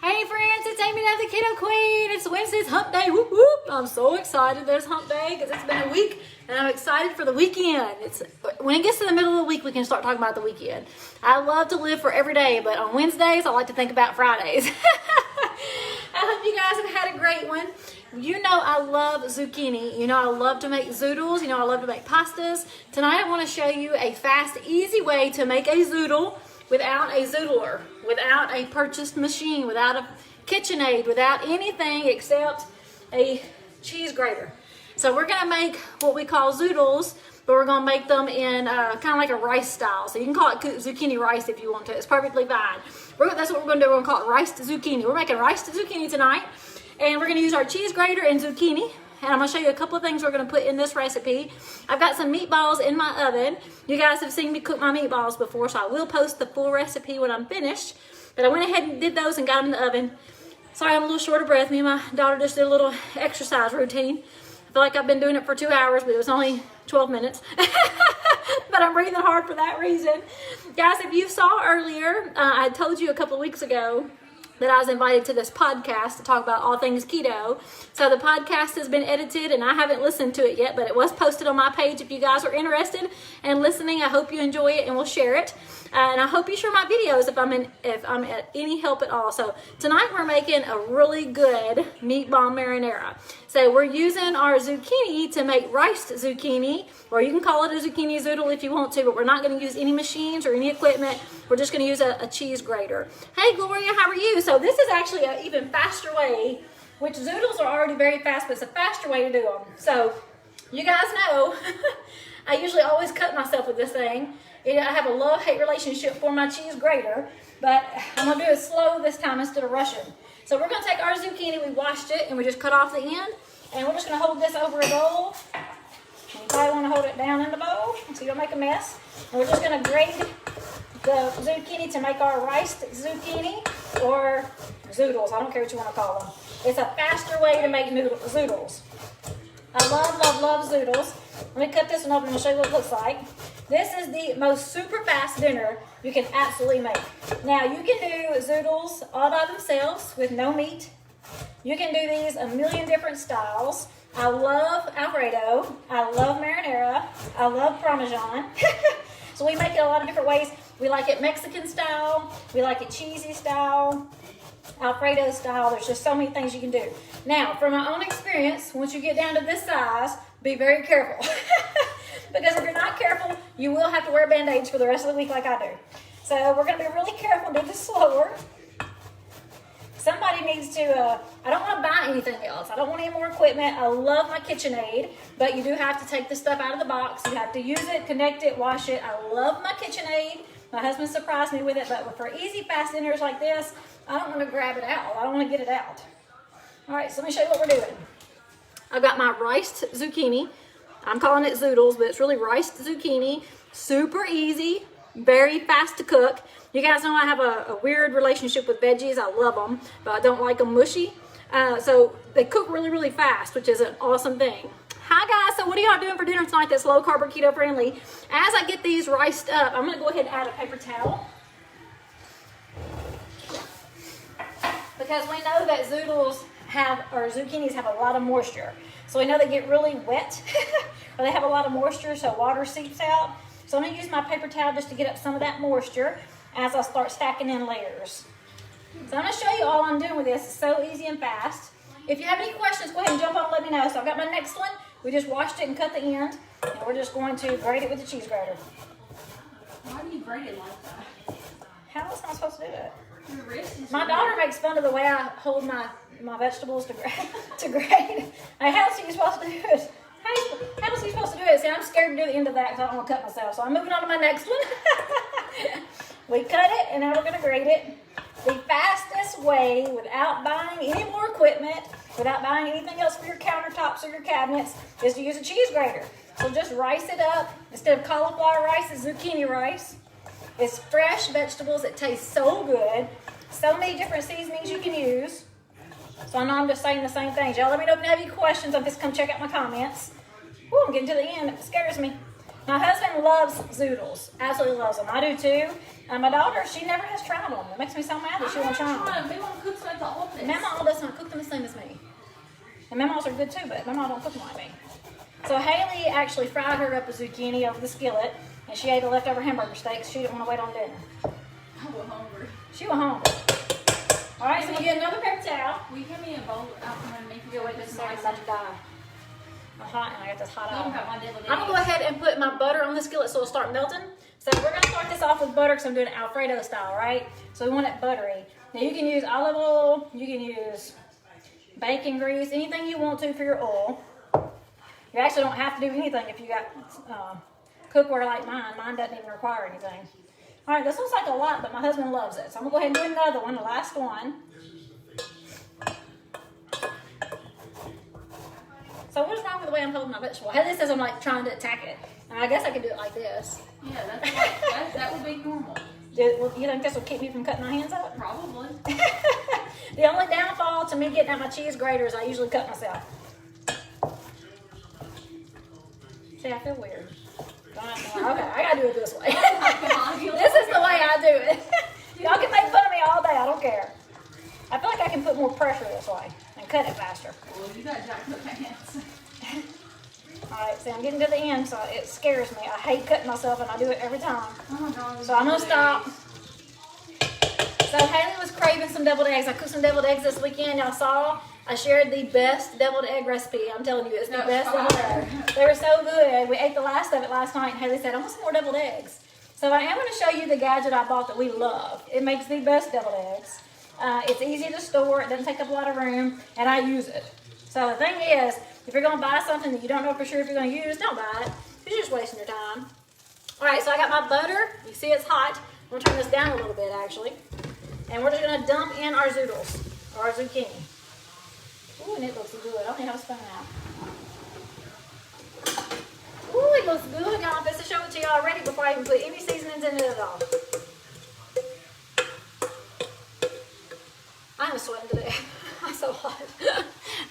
Hey friends, it's Amy, the Keto Queen. It's Wednesday's hump day. Whoop whoop. I'm so excited there's hump day because it's been a week and I'm excited for the weekend. When it gets to the middle of the week, we can start talking about the weekend. I love to live for every day, but on Wednesdays, I like to think about Fridays. I hope you guys have had a great one. You know I love zucchini. You know I love to make zoodles. You know I love to make pastas. Tonight I want to show you a fast, easy way to make a zoodle without a zoodler, without a purchased machine, without a KitchenAid, without anything except a cheese grater. So we're gonna make what we call zoodles, but we're gonna make them in kind of like a rice style. So you can call it zucchini rice if you want to. It's perfectly fine. That's what we're gonna do. We're gonna call it riced zucchini. We're making riced zucchini tonight, and we're gonna use our cheese grater and zucchini. And I'm gonna show you a couple of things we're gonna put in this recipe. I've got some meatballs in my oven. You guys have seen me cook my meatballs before, so I will post the full recipe when I'm finished. But I went ahead and did those and got them in the oven. Sorry, I'm a little short of breath. Me and my daughter just did a little exercise routine. I feel like I've been doing it for 2 hours, but it was only 12 minutes. But I'm breathing hard for that reason. Guys, if you saw earlier, I told you a couple of weeks ago that I was invited to this podcast to talk about all things keto. So the podcast has been edited and I haven't listened to it yet, but it was posted on my page. If you guys are interested in listening, I hope you enjoy it and we'll share it. And I hope you share my videos if I'm at any help at all. So tonight we're making a really good meatball marinara. So we're using our zucchini to make riced zucchini, or you can call it a zucchini zoodle if you want to, but we're not going to use any machines or any equipment. We're just going to use a cheese grater. Hey Gloria, how are you? So this is actually an even faster way, which zoodles are already very fast, but it's a faster way to do them. So you guys know, I usually always cut myself with this thing. I have a love-hate relationship for my cheese grater, but I'm going to do it slow this time instead of rushing. So we're going to take our zucchini, we washed it, and we just cut off the end, and we're just going to hold this over a bowl. You probably want to hold it down in the bowl so you don't make a mess. And we're just going to grate the zucchini to make our riced zucchini or zoodles. I don't care what you want to call them. It's a faster way to make zoodles. I love zoodles. Let me cut this one open and I'll show you what it looks like. This is the most super fast dinner you can absolutely make. Now you can do zoodles all by themselves with no meat. You can do these a million different styles. I love Alfredo. I love marinara. I love Parmesan. So we make it a lot of different ways. We like it Mexican style. We like it cheesy style. Alfredo style. There's just so many things you can do. Now, from my own experience, once you get down to this size, be very careful. Because if you're not careful, you will have to wear Band-Aids for the rest of the week like I do. So we're going to be really careful, do this slower. Somebody needs to, I don't want to buy anything else. I don't want any more equipment. I love my KitchenAid, but you do have to take the stuff out of the box. You have to use it, connect it, wash it. I love my KitchenAid. My husband surprised me with it, but for easy, fast dinners like this, I don't want to grab it out. I don't want to get it out. All right, so let me show you what we're doing. I've got my riced zucchini. I'm calling it zoodles, but it's really riced zucchini. Super easy, very fast to cook. You guys know I have a weird relationship with veggies. I love them, but I don't like them mushy. So they cook really, really fast, which is an awesome thing. Hi guys, so what are y'all doing for dinner tonight that's low carb or keto friendly? As I get these riced up, I'm gonna go ahead and add a paper towel. Because we know that zoodles zucchinis have a lot of moisture. So we know they get really wet, or they have a lot of moisture, so water seeps out. So I'm gonna use my paper towel just to get up some of that moisture as I start stacking in layers. So I'm gonna show you all I'm doing with this. It's so easy and fast. If you have any questions, go ahead and jump on and let me know. So I've got my next one. We just washed it and cut the end, and we're just going to grate it with the cheese grater. Why do you grate it like that? How else am I supposed to do it? Your wrist is My daughter makes fun of the way I hold my vegetables to grate. Like, how else are you supposed to do it? How else are you supposed to do it? See, I'm scared to do the end of that because I don't want to cut myself. So I'm moving on to my next one. We cut it, and now we're going to grate it. The fastest way, without buying any more equipment, without buying anything else for your countertops or your cabinets, is to use a cheese grater. So just rice it up. Instead of cauliflower rice, it's zucchini rice. It's fresh vegetables. It tastes so good. So many different seasonings you can use. So I know I'm just saying the same things. Y'all let me know if you have any questions. I'm just come check out my comments. Ooh, I'm getting to the end. It scares me. My husband loves zoodles. Absolutely loves them. I do too. My daughter, she never has tried them. It makes me so mad that she won't try them. We want to cook like the oldest. Mama does not cook them the same as me. And Mama's are good too, but Mama don't cook them like me. So Haley actually fried her up a zucchini over the skillet, and she ate the leftover hamburger steaks. She didn't want to wait on dinner. I was hungry. She was hungry. All right, so you get another paper towel. Will you give me a bowl out from underneath? You'll wait just a second, I'm about to die. I'm hot, and I got this hot I oven. got my deviled I'm gonna go ahead and put my butter on the skillet so it'll start melting. So we're gonna start this off with butter because I'm doing it Alfredo style, right? So we want it buttery. Now you can use olive oil, you can use bacon grease, anything you want to for your oil. You actually don't have to do anything if you got cookware like mine. Mine doesn't even require anything. All right, this looks like a lot, but my husband loves it. So I'm gonna go ahead and do another one, the last one. So what's wrong with the way I'm holding my vegetable? Haley says I'm like trying to attack it. And I guess I could do it like this. Yeah, that's like, that would be normal. You think this will keep me from cutting my hands up? Probably. The only downfall to me getting out my cheese grater is I usually cut myself. See, I feel weird. Okay, I gotta do it this way. This is the way I do it. Y'all can make fun of me all day, I don't care. I feel like I can put more pressure this way and cut it faster. Well, you got jacked up hands. Alright, see, I'm getting to the end, so it scares me. I hate cutting myself, and I do it every time. Oh my God. So I'm gonna stop. So Haley was craving some deviled eggs. I cooked some deviled eggs this weekend. Y'all saw I shared the best deviled egg recipe. I'm telling you, it's the best deviled egg. They were so good. We ate the last of it last night, and Haley said, I want some more deviled eggs. So I am going to show you the gadget I bought that we love. It makes the best deviled eggs. It's easy to store. It doesn't take up a lot of room, and I use it. So the thing is, if you're going to buy something that you don't know for sure if you're going to use, don't buy it. You're just wasting your time. All right, so I got my butter. You see it's hot. I'm going to turn this down a little bit, actually. And we're just going to dump in our zoodles, or our zucchini. Ooh, and it looks good. I don't even have a spoon out. Ooh, it looks good, y'all. I'm supposed to show it to you already before I even put any seasonings in it at all. I'm sweating to death. I'm so hot.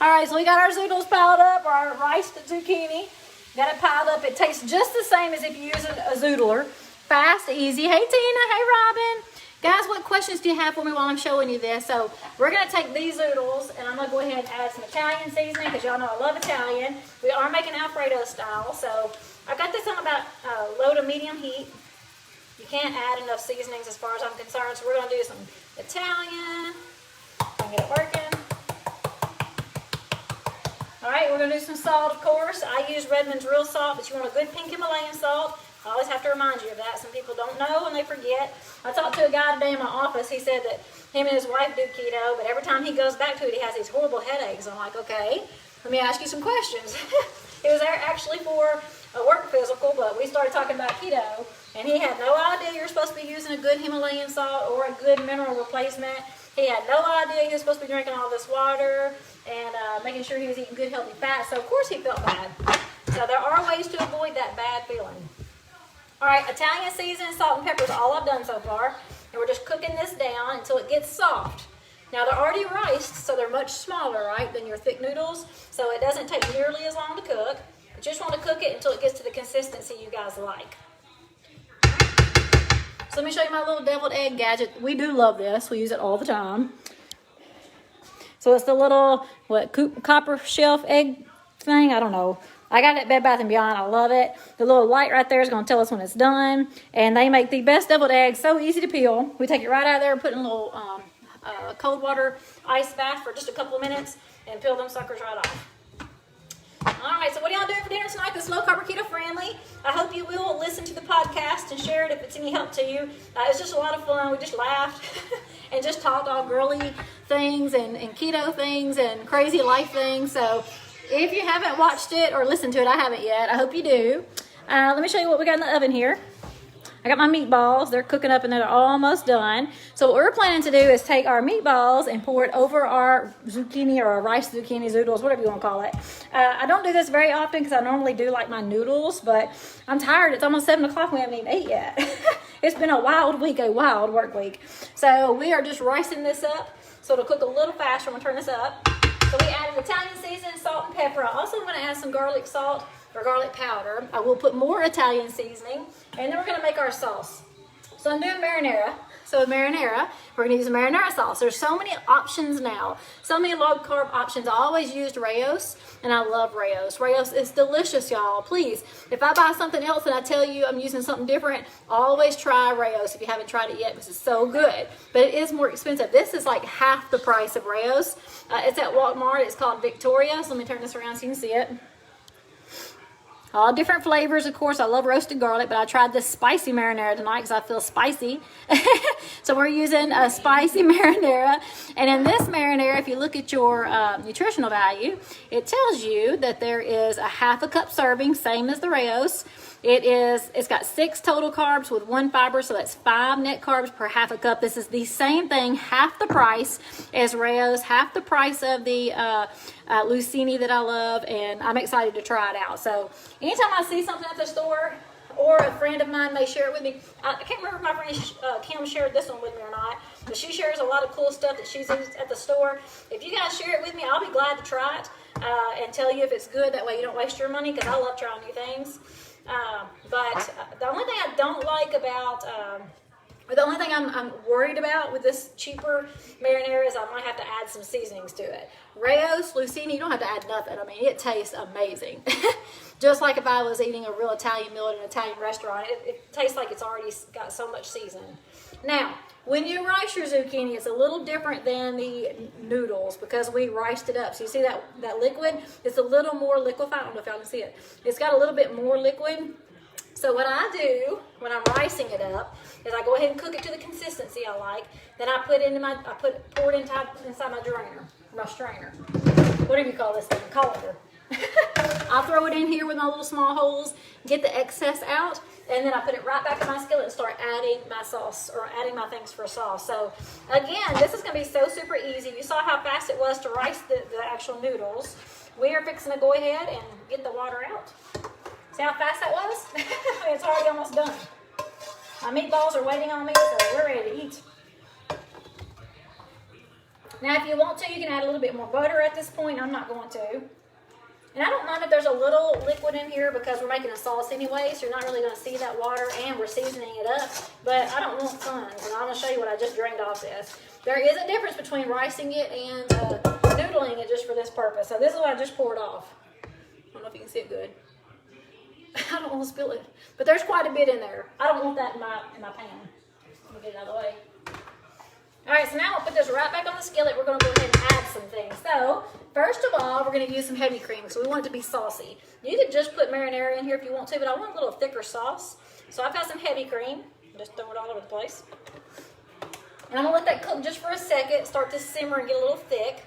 All right, so we got our zoodles piled up, our riced zucchini. Got it piled up. It tastes just the same as if you use a zoodler. Fast, easy. Hey, Tina. Hey, Robin. Guys, what questions do you have for me while I'm showing you this? So we're going to take these zoodles, and I'm going to go ahead and add some Italian seasoning, because y'all know I love Italian. We are making Alfredo style, so I got this on about low to medium heat. You can't add enough seasonings as far as I'm concerned, so we're going to do some Italian. Get it working. All right, we're going to do some salt, of course. I use Redmond's real salt, but you want a good pink Himalayan salt. I always have to remind you of that. Some people don't know and they forget. I talked to a guy today in my office. He said that him and his wife do keto, but every time he goes back to it, he has these horrible headaches. I'm like, okay, let me ask you some questions. It was there actually for a work physical, but we started talking about keto, and he had no idea you're supposed to be using a good Himalayan salt or a good mineral replacement. He had no idea he was supposed to be drinking all this water and making sure he was eating good, healthy fats. So, of course, he felt bad. So there are ways to avoid that bad feeling. All right, Italian seasoning, salt, and pepper is all I've done so far. And we're just cooking this down until it gets soft. Now, they're already riced, so they're much smaller, right, than your thick noodles. So it doesn't take nearly as long to cook. But you just want to cook it until it gets to the consistency you guys like. So let me show you my little deviled egg gadget. We do love this. We use it all the time. So it's the little, copper shelf egg thing? I don't know. I got it at Bed Bath & Beyond. I love it. The little light right there is going to tell us when it's done. And they make the best deviled eggs. So easy to peel. We take it right out of there, put in a little cold water ice bath for just a couple of minutes, and peel them suckers right off. All right, so what are y'all doing for dinner tonight? This low carb keto friendly. I hope you will listen to the podcast and share it if it's any help to you. It's just a lot of fun. We just laughed and just talked all girly things and keto things and crazy life things. So if you haven't watched it or listened to it, I haven't yet. I hope you do. Let me show you what we got in the oven here. I got my meatballs. They're cooking up and they're almost done. So what we're planning to do is take our meatballs and pour it over our zucchini or our rice zucchini zoodles, whatever you want to call it. I don't do this very often because I normally do like my noodles, but I'm tired. It's almost 7 o'clock. We haven't even ate yet. It's been a wild week, a wild work week. So we are just ricing this up so it'll cook a little faster. I'm going to turn this up. So we added Italian seasoning, salt, and pepper. I also want to add some garlic salt or garlic powder. I will put more Italian seasoning, and then we're gonna make our sauce. So I'm doing marinara. So with marinara, we're gonna use a marinara sauce. There's so many options now, so many low carb options. I always used Rayo's, and I love Rayo's. Rayo's is delicious, y'all. Please, if I buy something else and I tell you I'm using something different, always try Rayo's if you haven't tried it yet, because it's so good. But it is more expensive. This is like half the price of Rayo's. It's at Walmart. It's called Victoria. So let me turn this around so you can see it. All different flavors, of course. I love roasted garlic, but I tried this spicy marinara tonight because I feel spicy. So we're using a spicy marinara. And in this marinara, if you look at your nutritional value, it tells you that there is a half a cup serving, same as the Rayo's. It's got 6 total carbs with 1 fiber, so that's 5 net carbs per half a cup. This is the same thing, half the price as Rayo's, half the price of the Zucchini that I love, and I'm excited to try it out. So anytime I see something at the store, or a friend of mine may share it with me. I can't remember if my friend Kim shared this one with me or not, but she shares a lot of cool stuff that she's used at the store. If you guys share it with me, I'll be glad to try it and tell you if it's good. That way you don't waste your money, because I love trying new things. But the only thing I don't like about, the only thing I'm worried about with this cheaper marinara is I might have to add some seasonings to it. Rayo's, Zucchini, you don't have to add nothing. I mean, it tastes amazing. Just like if I was eating a real Italian meal at an Italian restaurant, it tastes like it's already got so much seasoning. Now, when you rice your zucchini, it's a little different than the noodles because we riced it up. So you see that liquid? It's a little more liquefied. I don't know if y'all can see it. It's got a little bit more liquid. So what I do when I'm ricing it up is I go ahead and cook it to the consistency I like. Then I pour it inside my drainer, my strainer, whatever you call this thing, colander. I throw it in here with my little small holes, get the excess out, and then I put it right back in my skillet and start adding my sauce, or adding my things for sauce. So again, this is going to be so super easy. You saw how fast it was to rice the actual noodles. We are fixing to go ahead and get the water out. See how fast that was? It's already almost done. My meatballs are waiting on me, so we're ready to eat. Now, if you want to, you can add a little bit more butter at this point. I'm not going to. And I don't mind if there's a little liquid in here because we're making a sauce anyway, so you're not really going to see that water, and we're seasoning it up. But I don't want tons, and I'm going to show you what I just drained off this. There is a difference between ricing it and noodling it just for this purpose. So this is what I just poured off. I don't know if you can see it good. I don't want to spill it, but there's quite a bit in there. I don't want that in my pan. Let me get it out of the way. All right, so now I'll put this right back on the skillet. We're going to go ahead and add some things. So first of all, we're going to use some heavy cream, so we want it to be saucy. You could just put marinara in here if you want to, but I want a little thicker sauce. So I've got some heavy cream. Just throw it all over the place. And I'm going to let that cook just for a second, start to simmer and get a little thick.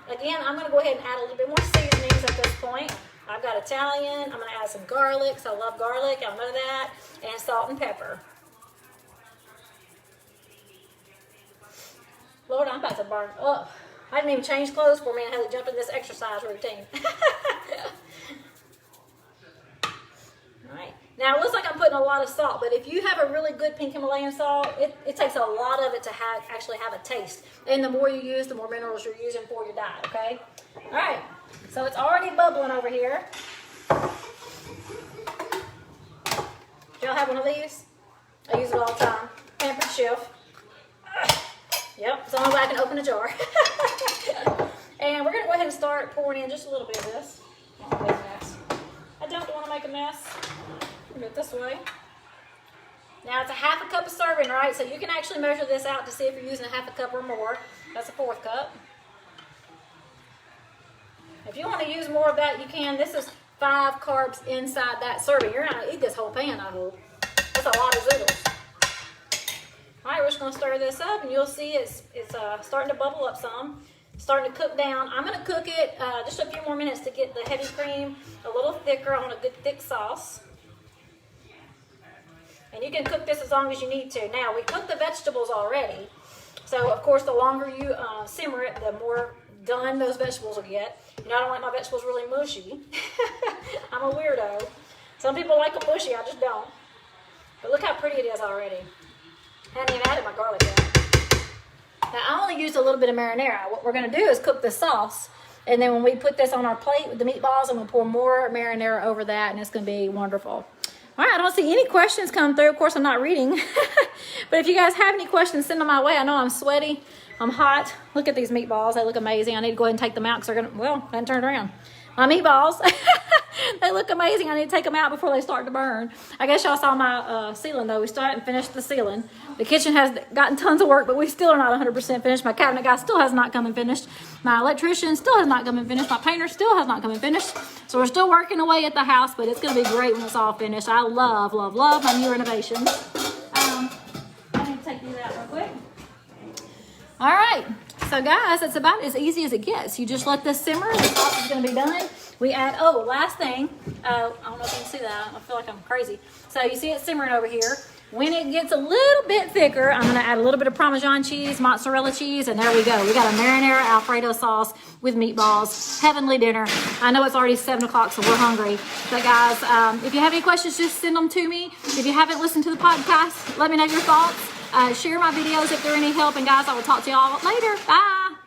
Again, I'm going to go ahead and add a little bit more seasonings at this point. I've got Italian. I'm going to add some garlic, because I love garlic. Y'all know that. And salt and pepper. Lord, I'm about to burn up. I didn't even change clothes for me. I had to jump in this exercise routine. All right. Now, it looks like I'm putting a lot of salt, but if you have a really good pink Himalayan salt, it takes a lot of it to actually have a taste. And the more you use, the more minerals you're using for your diet, okay? All right. So it's already bubbling over here. Do y'all have one of these? I use it all the time. Pampered Chef. Yep, it's the only way I can open a jar. And we're going to go ahead and start pouring in just a little bit of this. I don't want to make a mess. We'll do it this way. Now it's a half a cup of serving, right? So you can actually measure this out to see if you're using a half a cup or more. That's a 4th cup. If you want to use more of that, you can. This is 5 carbs inside that serving. You're not going to eat this whole pan, I hope. That's a lot of zoodles. All right, we're just going to stir this up, and you'll see it's starting to bubble up some. Starting to cook down. I'm going to cook it just a few more minutes to get the heavy cream a little thicker on a good thick sauce. And you can cook this as long as you need to. Now, we cooked the vegetables already. So, of course, the longer you simmer it, the more done those vegetables will get. You know, I don't like my vegetables really mushy. I'm a weirdo. Some people like them mushy, I just don't. But look how pretty it is already. I haven't even added my garlic yet. Now, I only used a little bit of marinara. What we're going to do is cook the sauce And then when we put this on our plate with the meatballs, I'm going to pour more marinara over that, and it's going to be wonderful. All right, I don't see any questions come through. Of course, I'm not reading. But if you guys have any questions, send them my way. I know I'm sweaty. I'm hot. Look at these meatballs. They look amazing. I need to go ahead and take them out because they're going to, well, I haven't turned around. My meatballs, they look amazing. I need to take them out before they start to burn. I guess y'all saw my ceiling, though. We still haven't finished the ceiling. The kitchen has gotten tons of work, but we still are not 100% finished. My cabinet guy still has not come and finished. My electrician still has not come and finished. My painter still has not come and finished. So we're still working away at the house, but it's going to be great when it's all finished. I love, love, love my new renovations. I need to take these out real quick. All right, so guys, it's about as easy as it gets. You just let this simmer. The sauce is going to be done. We add, oh, last thing. I don't know if you can see that. I feel like I'm crazy. So you see it simmering over here. When it gets a little bit thicker, I'm going to add a little bit of Parmesan cheese, mozzarella cheese, and there we go. We got a marinara Alfredo sauce with meatballs. Heavenly dinner. I know it's already 7 o'clock, so we're hungry. But guys, if you have any questions, just send them to me. If you haven't listened to the podcast, let me know your thoughts. Share my videos if they're any help. And guys, I will talk to y'all later. Bye.